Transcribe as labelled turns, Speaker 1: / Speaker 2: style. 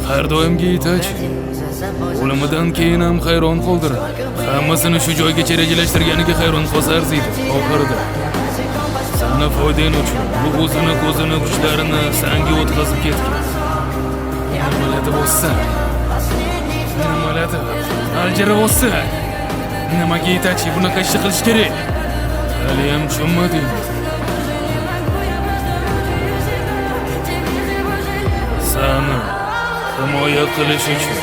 Speaker 1: har doimgi Itachi o'limidan keyin ham hayron qoldiradi. Hammasini shu joygacha rejalashtirganiga hayron qolsa arziydi. Oxirida sana foydang uchun bu o'zini ko'zini kuchlarini sanga o'tkazib ketgan. Nimalar bo'lsa, aljira bo'lsa, nimaga Itachi bunaqa ishni qilish kerak? Hali ham tushunmading. Sani himoya qilish uchun